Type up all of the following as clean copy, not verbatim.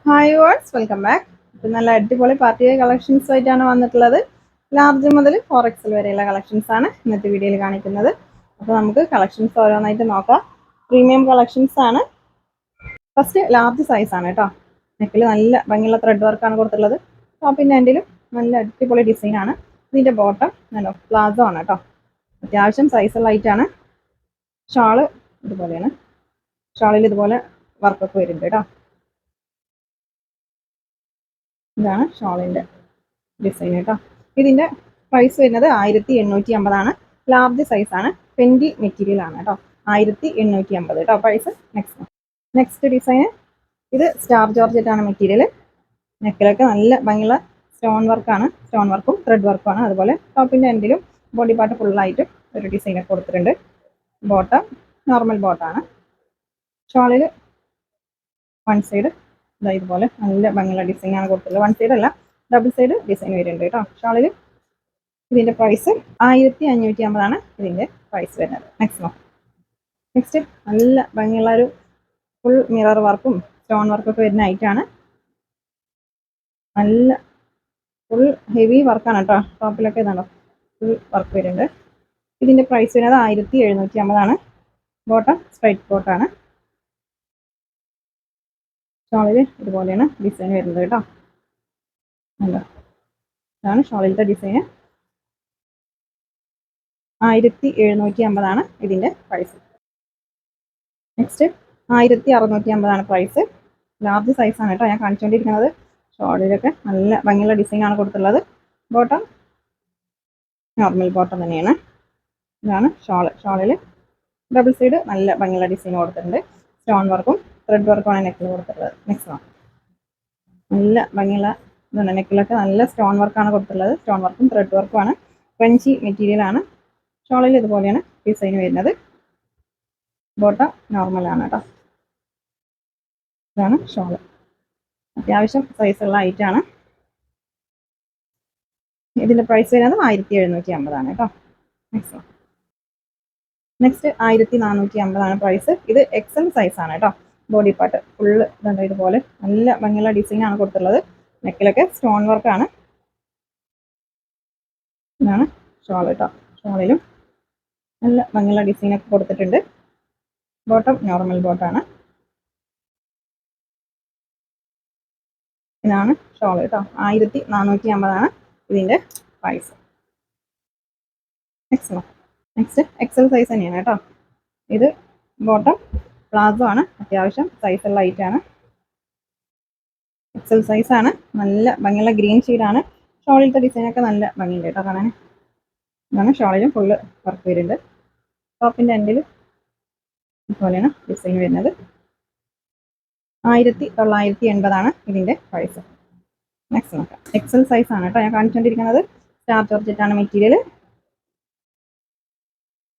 Hi verse welcome back. ഇപ്പം നല്ല അടിപൊളി പാർട്ടി കളക്ഷൻസ് ആയിട്ടാണ് വന്നിട്ടുള്ളത്. ലാർജ് മുതൽ 4XL വരെയുള്ള കളക്ഷൻസ് ആണ് ഇന്നത്തെ വീഡിയോയിൽ കാണിക്കുന്നത്. അപ്പോൾ നമുക്ക് കളക്ഷൻസ് ഓരോന്നായിട്ട് നോക്കാം. പ്രീമിയം കളക്ഷൻസ് ആണ്. ഫസ്റ്റ് ലാർജ് സൈസ് ആണ് കേട്ടോ. നെക്കിൽ നല്ല ഭംഗിയുള്ള ത്രെഡ് വർക്കാണ് കൊടുത്തിട്ടുള്ളത്. ടോപ്പിൻ്റെ എൻഡിലും നല്ല അടിപൊളി ഡിസൈൻ ആണ്. ഇതിൻ്റെ ബോട്ടം നല്ല പ്ലാസോ ആണ് കേട്ടോ. അത്യാവശ്യം സൈസുള്ള ഐറ്റാണ്. ഷാള് ഇതുപോലെയാണ്. ഷാളിൽ ഇതുപോലെ വർക്കൊക്കെ വരുന്നുണ്ട് കേട്ടോ. ഇതാണ് ഷോളിൻ്റെ ഡിസൈൻ കേട്ടോ. ഇതിൻ്റെ പ്രൈസ് വരുന്നത് 1850 ലാർജ് സൈസ് ആണ്. പെൻഡി മെറ്റീരിയൽ ആണ് കേട്ടോ. 1850 കേട്ടോ പ്രൈസ്. നെക്സ്റ്റ് ഡിസൈൻ ഇത് സ്റ്റാർ ജോർജറ്റ് ആണ് മെറ്റീരിയൽ. നെക്കിലൊക്കെ നല്ല ഭംഗിയുള്ള സ്റ്റോൺ വർക്കാണ്. സ്റ്റോൺ വർക്കും ത്രെഡ് വർക്കും ആണ്. അതുപോലെ ടോപ്പിൻ്റെ എൻഡിലും ബോഡി പാർട്ട് ഫുള്ളായിട്ട് ഒരു ഡിസൈനൊക്കെ കൊടുത്തിട്ടുണ്ട്. ബോട്ടം നോർമൽ ബോട്ടാണ്. ഷോളിൽ വൺ സൈഡ് ഇതുപോലെ നല്ല ഭംഗിയുള്ള ഡിസൈൻ ആണ് കൊടുത്തിട്ടുള്ളത്. വൺ സൈഡ് അല്ല, ഡബിൾ സൈഡ് ഡിസൈൻ വരുന്നുണ്ട് കേട്ടോ ഷാളിൽ. ഇതിന്റെ പ്രൈസ് 1550 ഇതിന്റെ പ്രൈസ് വരുന്നത്. നെക്സ്റ്റ് നല്ല ഭംഗിയുള്ള ഒരു ഫുൾ മിറർ വർക്കും സ്റ്റോൺ വർക്കൊക്കെ വരുന്ന ഐറ്റാണ്. നല്ല ഫുൾ ഹെവി വർക്കാണ് കേട്ടോ. ടോപ്പിലൊക്കെ ഇതാണോ ഫുൾ വർക്ക് വരുന്നുണ്ട്. ഇതിന്റെ പ്രൈസ് വരുന്നത് 1750. ബോട്ടം സ്ട്രൈറ്റ് ബോട്ടാണ്. ഷോളിൽ ഇതുപോലെയാണ് ഡിസൈൻ വരുന്നത് കേട്ടോ. ഇതാണ് ഷോളിലത്തെ ഡിസൈന്. 1750 ഇതിന്റെ price. Next 1650 price. Large size ആണ് കേട്ടോ ഞാൻ കാണിച്ചുകൊണ്ടിരിക്കുന്നത്. ഷോളിലൊക്കെ നല്ല ഭംഗിയുള്ള ഡിസൈൻ ആണ് കൊടുത്തിട്ടുള്ളത്. ബോട്ടം നോർമൽ ബോട്ടം തന്നെയാണ്. ഇതാണ് ഷോളിൽ ഡബിൾ സൈഡ് നല്ല ഭംഗിയുള്ള ഡിസൈൻ കൊടുത്തിട്ടുണ്ട്. സ്റ്റോൺ വർക്കും ത്രെഡ് വർക്കുമാണ് നെക്കിൽ കൊടുത്തിട്ടുള്ളത്. നെക്സ്റ്റ് നല്ല ഭംഗിയുള്ള ഇതാണ്. നെക്കിലൊക്കെ നല്ല സ്റ്റോൺ വർക്കാണ് കൊടുത്തിട്ടുള്ളത്. സ്റ്റോൺ വർക്കും ത്രെഡ് വർക്കുമാണ്. ക്രഞ്ചി മെറ്റീരിയൽ ആണ്. ഷോളിൽ ഇതുപോലെയാണ് ഡിസൈൻ വരുന്നത്. ബോട്ടം നോർമലാണ് കേട്ടോ. ഇതാണ് ഷോള്. അത്യാവശ്യം സൈസുള്ള ഐറ്റാണ്. ഇതിന്റെ പ്രൈസ് വരുന്നത് 1750 കേട്ടോ. Next 1450 price. ഇത് എക്സൽ സൈസ് ആണ് കേട്ടോ. ബോഡി പാർട്ട് ഫുള്ള് ഇതുപോലെ നല്ല ഭംഗിയുള്ള ഡിസൈൻ ആണ് കൊടുത്തിട്ടുള്ളത്. നെക്കിലൊക്കെ സ്റ്റോൺ വർക്കാണ്. ഇതാണ് ഷോൾ കേട്ടോ. ഷോളിലും നല്ല ഭംഗിയുള്ള ഡിസൈനൊക്കെ കൊടുത്തിട്ടുണ്ട്. ബോട്ടം നോർമൽ ബോട്ടാണ്. ഇതാണ് ഷോൾ കേട്ടോ. 1450 ഇതിന്റെ പ്രൈസ്. നെക്സ്റ്റ് എക്സൽ സൈസ് തന്നെയാണ് കേട്ടോ. ഇത് ബോട്ടം പ്ലാസോ ആണ്. അത്യാവശ്യം സൈസുള്ള ഐറ്റാണ്. എക്സൽ സൈസ് ആണ്. നല്ല ഭംഗിയുള്ള ഗ്രീൻ ഷെയ്ഡാണ്. ഷോളിലത്തെ ഡിസൈനൊക്കെ നല്ല ഭംഗിയുണ്ട് കേട്ടോ കാണാൻ. ഇതാണ് ഷോളിലും ഫുള്ള് വർക്ക് വരുന്നുണ്ട്. ടോപ്പിൻ്റെ എൻഡിൽ ഇതുപോലെയാണ് ഡിസൈൻ വരുന്നത്. 1980 ഇതിന്റെ പ്രൈസ്. നെക്സ്റ്റ് നോക്കാം. എക്സൽ സൈസ് ആണ് കേട്ടോ ഞാൻ കാണിച്ചുകൊണ്ടിരിക്കുന്നത്. സ്റ്റാർ ജോർജറ്റ് ആണ് മെറ്റീരിയൽ.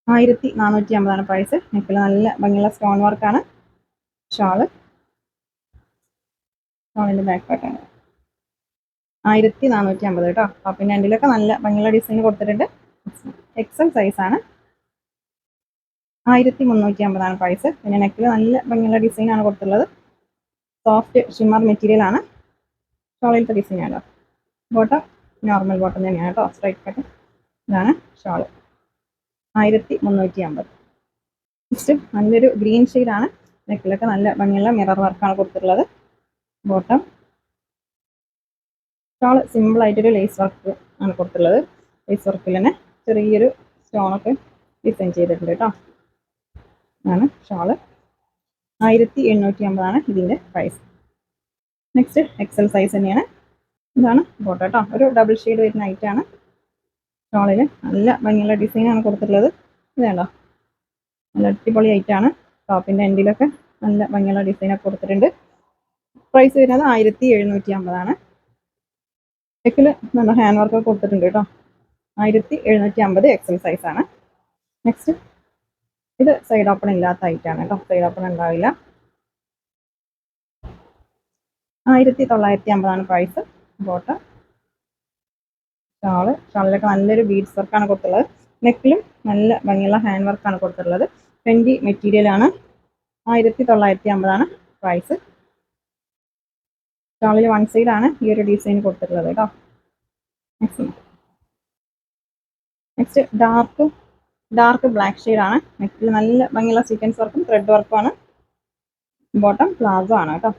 1450 പ്രൈസ്. നെക്കിൽ നല്ല ഭംഗിയുള്ള സ്റ്റോൺ വർക്കാണ്. ഷോളിന്റെ ബാക്ക് പാർട്ടാണ്. 1450 കേട്ടോ. ടോപ്പിൻ്റെ എൻഡിലൊക്കെ നല്ല ഭംഗിയുള്ള ഡിസൈൻ കൊടുത്തിട്ടുണ്ട്. എക്സൽ സൈസ് ആണ്. 1350 പ്രൈസ്. പിന്നെ നെക്കിൽ നല്ല ഭംഗിയുള്ള ഡിസൈൻ ആണ് കൊടുത്തിട്ടുള്ളത്. സോഫ്റ്റ് ഷിമ്മർ മെറ്റീരിയൽ ആണ്. ഷോളിലത്തെ ഡിസൈൻ ആണോ. ബോട്ടം നോർമൽ ബോട്ടം തന്നെയാണ് കേട്ടോ. Straight cut. ഇതാണ് ഷോള്. 1350. നെക്സ്റ്റ് നല്ലൊരു ഗ്രീൻ ഷെയ്ഡാണ്. നെക്കിലൊക്കെ നല്ല ഭംഗിയുള്ള മിറർ വർക്കാണ് കൊടുത്തിട്ടുള്ളത്. ബോട്ടം ഷോള് സിമ്പിളായിട്ടൊരു ലേസ് വർക്ക് ആണ് കൊടുത്തിട്ടുള്ളത്. ലേസ് വർക്കിൽ തന്നെ ചെറിയൊരു സ്റ്റോണൊക്കെ ഡിസൈൻ ചെയ്തിട്ടുണ്ട് കേട്ടോ. ഇതാണ് ഷോള്. 1850 ഇതിന്റെ പ്രൈസ്. നെക്സ്റ്റ് എക്സൽ സൈസ് തന്നെയാണ്. ഇതാണ് ബോട്ടം കേട്ടോ. ഒരു ഡബിൾ ഷെയ്ഡ് വരുന്ന ഐറ്റാണ്. ഷോളിൽ നല്ല ഭംഗിയുള്ള ഡിസൈനാണ് കൊടുത്തിട്ടുള്ളത്. ഇതാണോ നല്ല അടിപൊളി ഐറ്റാണ്. ടോപ്പിൻ്റെ എൻഡിലൊക്കെ നല്ല ഭംഗിയുള്ള ഡിസൈനൊക്കെ കൊടുത്തിട്ടുണ്ട്. പ്രൈസ് വരുന്നത് 1750. നെക്കിൽ നല്ല ഹാൻഡ് വർക്കൊക്കെ കൊടുത്തിട്ടുണ്ട് കേട്ടോ. 1750 എക്സൽ സൈസ് ആണ്. നെക്സ്റ്റ് ഇത് സൈഡ് ഓപ്പൺ ഇല്ലാത്ത ഐറ്റാണ് കേട്ടോ. സൈഡ് ഓപ്പൺ ഉണ്ടാവില്ല. 1950 പ്രൈസ്. ബോട്ടം ഷാളിലൊക്കെ നല്ലൊരു ബീഡ്സ് വർക്കാണ് കൊടുത്തിട്ടുള്ളത്. നെക്കിലും നല്ല ഭംഗിയുള്ള ഹാൻഡ് വർക്കാണ് കൊടുത്തിട്ടുള്ളത്. പെൻഡി മെറ്റീരിയൽ ആണ്. 1950 പ്രൈസ്. ഷോളിൽ വൺ സൈഡാണ് ഈ ഒരു ഡിസൈൻ കൊടുത്തിട്ടുള്ളത് കേട്ടോ. നെക്സ്റ്റ് ഡാർക്ക് ബ്ലാക്ക് ഷെയ്ഡാണ്. നെക്കിൽ നല്ല ഭംഗിയുള്ള സീക്വൻസ് വർക്കും ത്രെഡ് വർക്കുമാണ്. ബോട്ടം പ്ലാസോ ആണ് കേട്ടോ.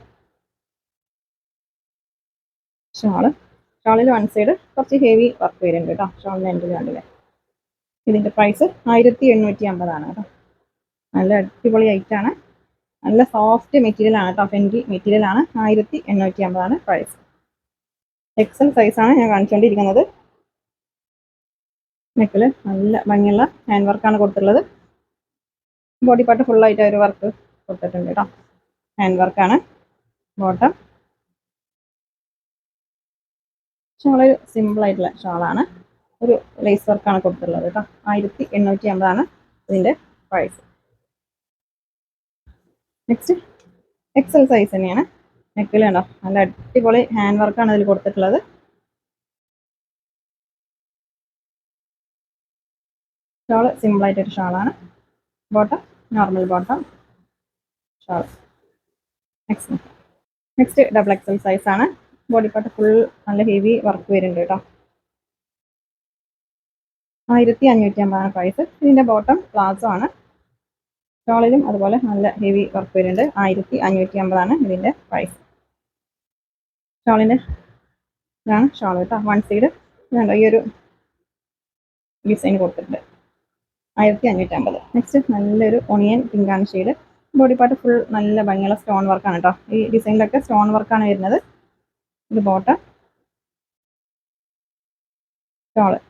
ഷോളിൽ വൺ സൈഡ് കുറച്ച് ഹെവി വർക്ക് വരുന്നുണ്ട് കേട്ടോ. ഷോളിൻ്റെ എൻഡിൽ കണ്ടില്ലേ. ഇതിൻ്റെ പ്രൈസ് 1850 കേട്ടോ. നല്ല അടിപൊളി ഐറ്റാണ്. നല്ല സോഫ്റ്റ് മെറ്റീരിയൽ ആണ് കേട്ടോ. ഫെൻഡി മെറ്റീരിയൽ ആണ്. 1850 പ്രൈസ്. എക്സൽ സൈസാണ് ഞാൻ കാണിച്ചുകൊണ്ടിരിക്കുന്നത്. നെക്കിൽ നല്ല ഭംഗിയുള്ള ഹാൻഡ് വർക്കാണ് കൊടുത്തിട്ടുള്ളത്. ബോഡി പാർട്ട് ഫുള്ളായിട്ട് ഒരു വർക്ക് കൊടുത്തിട്ടുണ്ട് കേട്ടോ. ഹാൻഡ് വർക്കാണ്. ബോട്ടം ഷോളൊരു സിമ്പിളായിട്ടുള്ള ഷോളാണ്. ഒരു ലേസ് വർക്കാണ് കൊടുത്തിട്ടുള്ളത് കേട്ടോ. 1850 ഇതിൻ്റെ പ്രൈസ്. നെക്സ്റ്റ് എക്സൽ സൈസ് തന്നെയാണ്. നെക്കിൽ കണ്ടോ നല്ല അടിപൊളി ഹാൻഡ് വർക്കാണ് ഇതിൽ കൊടുത്തിട്ടുള്ളത്. ഷോള് സിമ്പിളായിട്ടൊരു ഷോളാണ്. Bottom normal bottom shawl. Next double XL സൈസാണ്. ബോഡി പാർട്ട് ഫുൾ നല്ല ഹെവി വർക്ക് വരുന്നുണ്ട് കേട്ടോ. 1550 പ്രൈസ്. ഇതിൻ്റെ ബോട്ടം പ്ലാസോ ആണ്. ഷോളിലും അതുപോലെ നല്ല ഹെവി വർക്ക് വരുന്നുണ്ട്. 1550 ഇതിൻ്റെ പ്രൈസ്. ഷോളിൻ്റെ ഇതാണ് ഷോൾ കേട്ടോ. വൺ സൈഡ് ഈ ഒരു ഡിസൈൻ കൊടുത്തിട്ടുണ്ട്. 1550. നെക്സ്റ്റ് നല്ലൊരു ഒണിയൻ പിങ്കാണ് ഷെയ്ഡ്. ബോഡി പാർട്ട് ഫുൾ നല്ല ഭംഗിയുള്ള സ്റ്റോൺ വർക്കാണ് കേട്ടോ. ഈ ഡിസൈനിലൊക്കെ സ്റ്റോൺ വർക്കാണ് വരുന്നത്. ഇത് ബോട്ടം.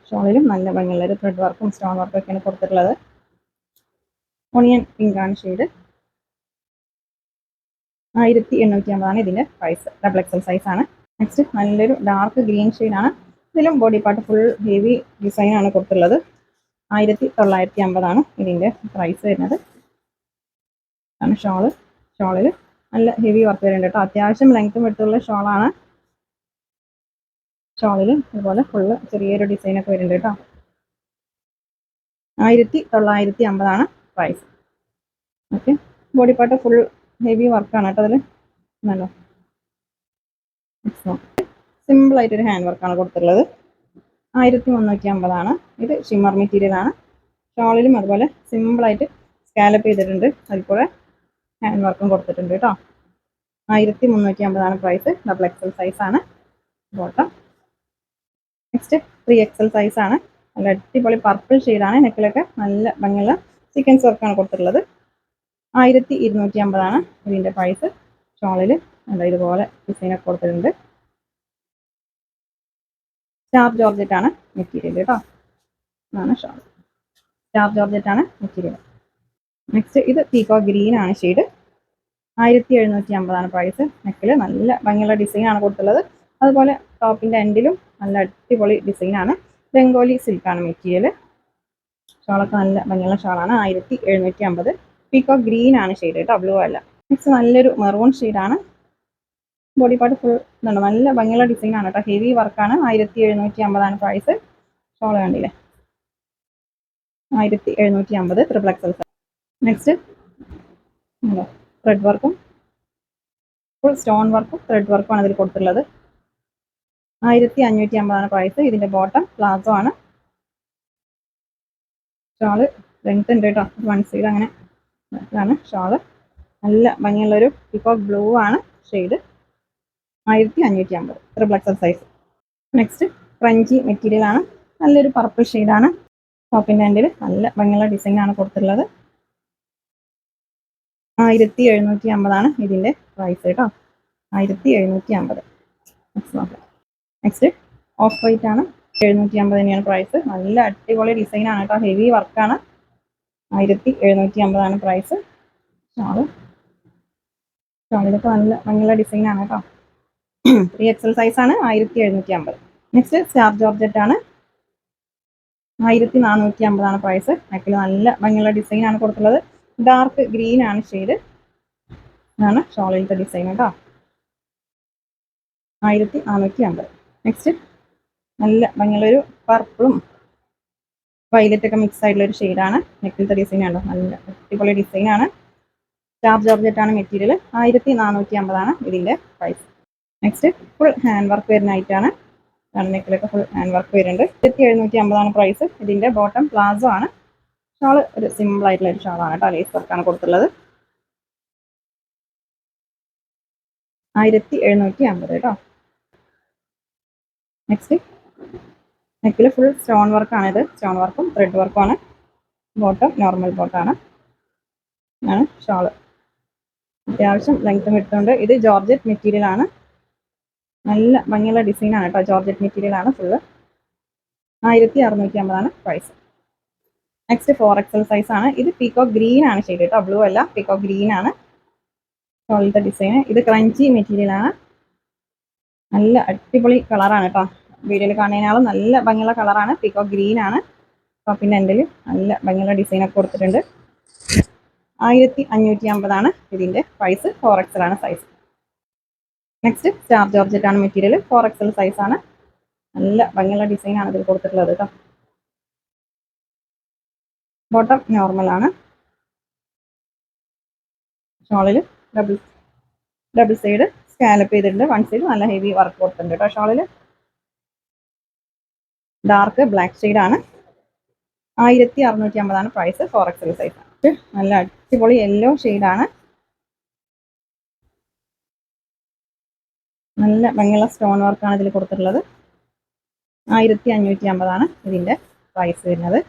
ഷോളിലും നല്ല ഭംഗിയുള്ള ഒരു ത്രെഡ് വർക്കും സ്റ്റോൺ വർക്കും ഒക്കെയാണ് കൊടുത്തിട്ടുള്ളത്. ഒണിയൻ പിങ്കാണ് ഷെയ്ഡ്. 1850 ഇതിൻ്റെ പ്രൈസ്. ഡബിൾ എക്സൽ സൈസാണ്. നെക്സ്റ്റ് നല്ലൊരു ഡാർക്ക് ഗ്രീൻ ഷെയ്ഡാണ്. ഇതിലും ബോഡി പാർട്ട് ഫുൾ ഹെവി ഡിസൈനാണ് കൊടുത്തിട്ടുള്ളത്. 1950 ഇതിൻ്റെ പ്രൈസ് വരുന്നത്. ആണ് ഷോളിൽ നല്ല ഹെവി വർക്ക് വരുന്നുണ്ട് കേട്ടോ. അത്യാവശ്യം ലെങ്ത്തും എടുത്തുള്ള ഷോളാണ്. ഷോളിൽ അതുപോലെ ഫുള്ള് ചെറിയൊരു ഡിസൈനൊക്കെ വരുന്നുണ്ട് കേട്ടോ. 1950 price. Okay. Body part full heavy വർക്കാണ് കേട്ടോ. അതിൽ നല്ല സിമ്പിളായിട്ടൊരു ഹാൻഡ് വർക്കാണ് കൊടുത്തിട്ടുള്ളത്. 1350 ഇത് ഷിമ്മർ മെറ്റീരിയൽ ആണ്. ഷോളിലും അതുപോലെ സിമ്പിളായിട്ട് സ്കാലപ്പ് ചെയ്തിട്ടുണ്ട്. അതിൽ കൂടെ ഹാൻഡ് വർക്കും കൊടുത്തിട്ടുണ്ട് കേട്ടോ. 1350 പ്രൈസ്. ഡബിൾ എക്സൽ സൈസാണ്. ബോട്ടം. നെക്സ്റ്റ് 3XL സൈസാണ്. നല്ല അടിപൊളി പർപ്പിൾ ഷെയ്ഡാണ്. നെക്കിലൊക്കെ നല്ല ഭംഗിയുള്ള സീക്വൻസ് വർക്കാണ് കൊടുത്തിട്ടുള്ളത്. 1250 ഇതിൻ്റെ പ്രൈസ്. ഷോളിൽ നല്ല ഇതുപോലെ ഡിസൈനൊക്കെ കൊടുത്തിട്ടുണ്ട്. സ്റ്റാർ ജോർജറ്റ് ആണ് മെറ്റീരിയൽ കേട്ടോ. ആണ് ഷോൾ. സ്റ്റാർ ജോർജറ്റ് ആണ് മെറ്റീരിയൽ. നെക്സ്റ്റ് ഇത് പീകോ ഗ്രീൻ ആണ് ഷെയ്ഡ്. 1750 പ്രൈസ്. നെക്കിൽ നല്ല ഭംഗിയുള്ള ഡിസൈനാണ് കൊടുത്തിട്ടുള്ളത്. അതുപോലെ ടോപ്പിൻ്റെ എൻഡിലും നല്ല അടിപൊളി ഡിസൈനാണ്. ബംഗോളി സിൽക്കാണ് മെറ്റീരിയൽ. ഷോളൊക്കെ നല്ല ഭംഗിയുള്ള ഷോളാണ്. 1750. പീകോ ഗ്രീൻ ആണ് ഷെയ്ഡ് കേട്ടോ. ബ്ലൂ അല്ല. നെക്സ്റ്റ് നല്ലൊരു മെറൂൺ ഷെയ്ഡാണ്. ബോഡി പാർട്ട് ഫുൾ ഇതുണ്ട്. നല്ല ഭംഗിയുള്ള ഡിസൈനാണ് കേട്ടോ. ഹെവി വർക്കാണ്. 1750 പ്രൈസ്. ഷോൾ കണ്ടില്ലേ. 1750 ട്രിപ്പിൾ എക്സൽ. നെക്സ്റ്റ് ത്രെഡ് വർക്കും ഫുൾ സ്റ്റോൺ വർക്കും ത്രെഡ് വർക്കുമാണ് അതിൽ കൊടുത്തിട്ടുള്ളത്. 1550 പ്രൈസ്. ഇതിൻ്റെ ബോട്ടം പ്ലാസോ ആണ്. ഷോള് ലെങ്ത് ഉണ്ട് കേട്ടോ. വൺ സൈഡ് അങ്ങനെ ഇതാണ് ഷോള്. നല്ല ഭംഗിയുള്ളൊരു പീകോക്ക് ബ്ലൂ ആണ് shade. 1550 triple XL size. Next crunchy material ആണ്. നല്ലൊരു പർപ്പിൾ ഷെയ്ഡാണ്. ടോപ്പിൻ്റെ എൻഡിൽ നല്ല ഭംഗിയുള്ള ഡിസൈനാണ് കൊടുത്തിട്ടുള്ളത്. 1750 ഇതിൻ്റെ പ്രൈസ് കേട്ടോ. 1750. നെക്സ്റ്റ് ഓഫ് വൈറ്റ് ആണ്. 750 തന്നെയാണ് പ്രൈസ്. നല്ല അടിപൊളി ഡിസൈനാണ് കേട്ടോ. ഹെവി വർക്കാണ്. 1750 പ്രൈസ്. ഷോളിലൊക്കെ നല്ല ഭംഗിയുള്ള ഡിസൈനാണ് കേട്ടോ. 3XL സൈസാണ്. 1750. നെക്സ്റ്റ് സ്റ്റാർ ജോർജറ്റ് ആണ്. 1450 പ്രൈസ്. നെക്കിൽ നല്ല ഭംഗിയുള്ള ഡിസൈനാണ് കൊടുത്തിട്ടുള്ളത്. ഡാർക്ക് ഗ്രീൻ ആണ് ഷെയ്ഡ്. ഇതാണ് ഷോളിലത്തെ ഡിസൈൻ കേട്ടോ. 1450. നെക്സ്റ്റ് നല്ല ഭംഗിയുള്ളൊരു പർപ്പിളും വൈലറ്റ് ഒക്കെ മിക്സ് ആയിട്ടുള്ള ഒരു ഷെയ്ഡാണ്. നെക്കിലത്തെ ഡിസൈൻ ആണ്. നല്ല അടിപൊളി ഡിസൈനാണ്. സ്റ്റാർ ജോർജറ്റ് ആണ് മെറ്റീരിയൽ. 1450 ഇതിൻ്റെ price. Next full hand work വരുന്ന ഐറ്റാണ്. നെക്കിലൊക്കെ ഫുൾ ഹാൻഡ് വർക്ക് വരുന്നുണ്ട്. 1750 പ്രൈസ്. ഇതിന്റെ ബോട്ടം പ്ലാസോ ആണ്. ഷാള് ഒരു സിമ്പിൾ ആയിട്ടുള്ള ഒരു ഷാളാണ് കേട്ടോ. ലേസ് വർക്കാണ് കൊടുത്തുള്ളത്. 1750 കേട്ടോ. നെക്സ്റ്റ് നെക്കിൽ ഫുൾ സ്റ്റോൺ വർക്കാണ്. ഇത് സ്റ്റോൺ വർക്കും ത്രെഡ് വർക്കും ആണ്. ബോട്ടം നോർമൽ ബോട്ടാണ്. ആണ് ഷാള്. അത്യാവശ്യം ലെങ്ത്തും വിട്ടുണ്ട്. ഇത് ജോർജറ്റ് മെറ്റീരിയൽ ആണ്. നല്ല ഭംഗിയുള്ള ഡിസൈൻ ആണ് കേട്ടോ. ജോർജറ്റ് മെറ്റീരിയൽ ആണ് full. 1650 price. Next 4XL size ആണ്. ഇത് പീകോക്ക് ഗ്രീൻ ആണ് ഷെയ്ഡ് കേട്ടോ. ബ്ലൂ അല്ല, പീകോക്ക് ഗ്രീൻ ആണ് ഷോളിന്റെ ഡിസൈൻ. ഇത് ക്രഞ്ചി മെറ്റീരിയൽ ആണ്. നല്ല അടിപൊളി കളറാണ് കേട്ടോ. വീഡിയോയിൽ കാണുന്നതിനാളും നല്ല ഭംഗിയുള്ള കളറാണ്. പീകോക്ക് ഗ്രീൻ ആണ്. ടോപ്പിന്റെ എൻഡിൽ നല്ല ഭംഗിയുള്ള ഡിസൈൻ ഒക്കെ കൊടുത്തിട്ടുണ്ട്. 1550 ഇതിന്റെ പ്രൈസ്. 4XL ആണ് സൈസ്. നെക്സ്റ്റ് സ്റ്റാർ ജോർജറ്റ് ആണ് മെറ്റീരിയൽ. 4XL സൈസ് ആണ്. നല്ല ഭംഗിയുള്ള ഡിസൈൻ ആണ് ഇതിൽ കൊടുത്തിട്ടുള്ളത് കേട്ടോ. ബോട്ടം നോർമൽ ആണ്. ഷോളിൽ ഡബിൾ സൈഡ് സ്കാലപ്പ് ചെയ്തിട്ടുണ്ട്. വൺ സൈഡ് നല്ല ഹെവി വർക്ക് കൊടുത്തിട്ടുണ്ട് കേട്ടോ. ഷോളിൽ ഡാർക്ക് ബ്ലാക്ക് ഷെയ്ഡ് ആണ്. 1650 പ്രൈസ്. 4XL സൈസ് ആണ്. നല്ല അടിപൊളി യെല്ലോ ഷെയ്ഡാണ്. നല്ല ഭംഗിയുള്ള സ്റ്റോൺ വർക്കാണ് ഇതിൽ കൊടുത്തിട്ടുള്ളത്. 1550 ഇതിന്റെ പ്രൈസ് വരുന്നത്.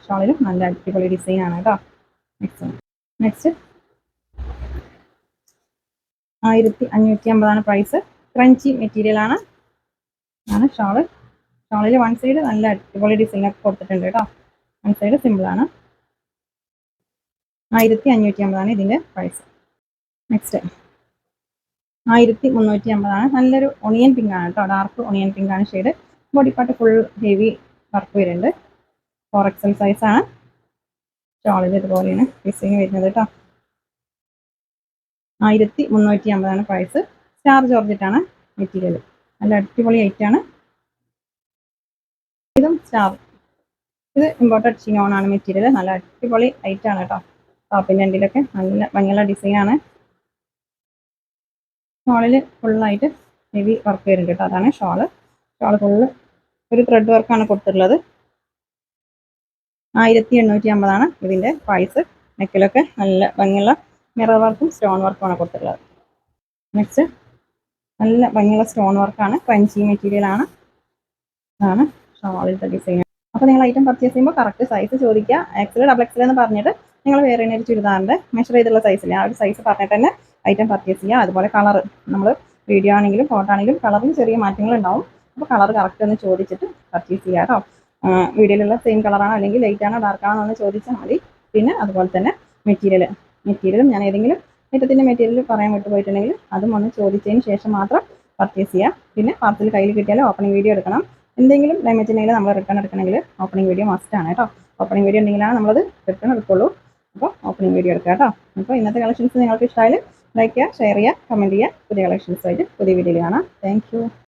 ഷോളിലും നല്ല അടിപൊളി ഡിസൈൻ ആണ് കേട്ടോ. Next 1550 price. ക്രഞ്ചി മെറ്റീരിയൽ ആണ് ഷോള്. ഷോളിൽ വൺ സൈഡ് നല്ല അടിപൊളി ഡിസൈൻ ഒക്കെ കൊടുത്തിട്ടുണ്ട് കേട്ടോ. വൺ സൈഡ് സിമ്പിൾ ആണ്. 1550 ഇതിന്റെ പ്രൈസ്. നെക്സ്റ്റ് 1350 നല്ലൊരു ഒണിയൻ പിങ്ക് ആണ് കേട്ടോ. ഡാർക്ക് ഒണിയൻ പിങ്ക് ആണ് shade. Body part full heavy work വരുന്നുണ്ട്. 4XL സൈസ് ആണ്. ഷോളിൽ ഇതുപോലെയാണ് ഡിസൈൻ വരുന്നത് കേട്ടോ. 1350 പ്രൈസ്. സ്റ്റാർ ജോർജറ്റ് ആണ് മെറ്റീരിയൽ. നല്ല അടിപൊളി ഐറ്റ് ആണ്. ഇതും സ്റ്റാർ. ഇത് ഇമ്പോർട്ടഡ് ചിനോൺ ആണ് മെറ്റീരിയൽ. നല്ല അടിപൊളി ഐറ്റ് ആണ് കേട്ടോ. ടോപ്പിന്റെ എൻഡിലൊക്കെ നല്ല ഭംഗിയുള്ള ഡിസൈൻ ആണ്. ഷോളിൽ ഫുള്ളായിട്ട് ഹെവി വർക്ക് വരുന്നുണ്ട് കേട്ടോ. അതാണ് ഷോള്. ഷോള് ഫുള്ള് ഒരു ത്രെഡ് വർക്കാണ് കൊടുത്തിട്ടുള്ളത്. 1850 ഇതിന്റെ പ്രൈസ്. നെക്കിലൊക്കെ നല്ല ഭംഗിയുള്ള മിറർ വർക്കും സ്റ്റോൺ വർക്കുമാണ് കൊടുത്തിട്ടുള്ളത്. നെക്സ്റ്റ് നല്ല ഭംഗിയുള്ള സ്റ്റോൺ വർക്കാണ്. ക്രഞ്ചി മെറ്റീരിയൽ ആണ്. അതാണ് ഷോളിന്റെ ഡിസൈൻ. അപ്പോൾ നിങ്ങൾ ഐറ്റം പർച്ചേസ് ചെയ്യുമ്പോൾ കറക്റ്റ് സൈസ് ചോദിക്കുക. XL XXL എന്ന് പറഞ്ഞിട്ട് നിങ്ങൾ വേറെ ഒരു ചുരിദാറിന്റെ മെഷർ ചെയ്തുള്ള സൈസില്ല, ആ ഒരു സൈസ് പറഞ്ഞിട്ട് തന്നെ ഐറ്റം പർച്ചേസ് ചെയ്യുക. അതുപോലെ കളർ നമ്മൾ വീഡിയോ ആണെങ്കിലും ഫോട്ടോ ആണെങ്കിലും കളറിന് ചെറിയ മാറ്റങ്ങൾ ഉണ്ടാവും. അപ്പോൾ കളർ കറക്റ്റ് ഒന്ന് ചോദിച്ചിട്ട് പർച്ചേസ് ചെയ്യുക കേട്ടോ. വീഡിയോയിലുള്ള സെയിം കളറാണോ അല്ലെങ്കിൽ ലൈറ്റ് ആണോ ഡാർക്ക് ആണോ എന്ന് ചോദിച്ചാൽ മതി. പിന്നെ അതുപോലെ തന്നെ മെറ്റീരിയലും ഞാൻ ഏതെങ്കിലും ഐറ്റത്തിൻ്റെ മെറ്റീരിയൽ പറയാൻ വിട്ടുപോയിട്ടുണ്ടെങ്കിൽ അതും ഒന്ന് ചോദിച്ചതിന് ശേഷം മാത്രം പർച്ചേസ് ചെയ്യുക. പിന്നെ പാർസൽ കയ്യിൽ കിട്ടിയാൽ ഓപ്പണിംഗ് വീഡിയോ എടുക്കണം. എന്തെങ്കിലും ഡാമേജ് ഉണ്ടെങ്കിൽ നമ്മൾ റിട്ടേൺ എടുക്കണമെങ്കിൽ ഓപ്പണിംഗ് വീഡിയോ മസ്റ്റ് ആണ് കേട്ടോ. ഓപ്പണിംഗ് വീഡിയോ ഉണ്ടെങ്കിലാണ് നമ്മളത് റിട്ടേൺ എടുക്കുള്ളൂ. അപ്പോൾ ഓപ്പണിംഗ് വീഡിയോ എടുക്കുക കേട്ടോ. അപ്പോൾ ഇന്നത്തെ കളക്ഷൻസ് നിങ്ങൾക്ക് ഇഷ്ടമായാൽ ലൈക്ക് ചെയ്യുക, ഷെയർ ചെയ്യുക, കമൻറ്റ് ചെയ്യുക. പുതിയ കളക്ഷൻസായിട്ട് പുതിയ വീഡിയോയിൽ കാണാം. Thank you.